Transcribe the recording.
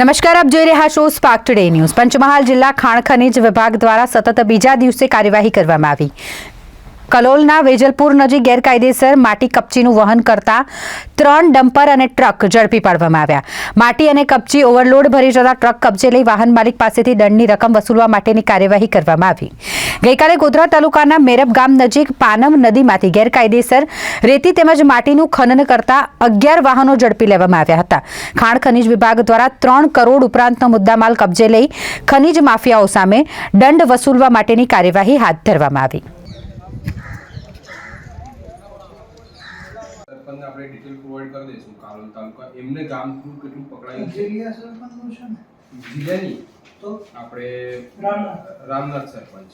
નમસ્કાર, આપ જોઈ રહ્યા છો સ્પાર્ક ટુડે ન્યૂઝ। પંચમહાલ જિલ્લા ખાણ ખનીજ વિભાગ દ્વારા સતત બીજા દિવસે કાર્યવાહી કરવામાં આવી। કલોલના વેજલપુર નજીક ગેરકાયદેસર માટી કપચીનું વહન કરતા 3 ડમ્પર અને ટ્રક ઝડપી પાડવામાં આવ્યા। માટી અને કપચી ઓવરલોડ ભરી જતા ટ્રક કબજે લઈ વાહન માલિક પાસેથી દંડની રકમ વસૂલવા માટેની કાર્યવાહી કરવામાં આવી। ગઈકાલે ગોધરા તાલુકાના મેરબ ગામ નજીક પાનમ નદીમાંથી ગેરકાયદેસર રેતી તેમજ માટીનું ખનન કરતા 11 વાહનો ઝડપી લેવામાં આવ્યા હતા। ખાણ ખનીજ વિભાગ દ્વારા 3 કરોડ ઉપરાંતનો મુદ્દામાલ કબજે લઈ ખનીજ માફિયાઓ સામે દંડ વસૂલવા માટેની કાર્યવાહી હાથ ધરવામાં આવી। સરપંચને આપણે ડિટેલ પ્રોવાઈડ કરી દઈશું। કાલોલ તાલુકા એમને ગામ કેટલું પકડાયું છે? જિલ્લા સરપંચ છે ને જિલ્લાની તો આપણે રામનાથ સરપંચ।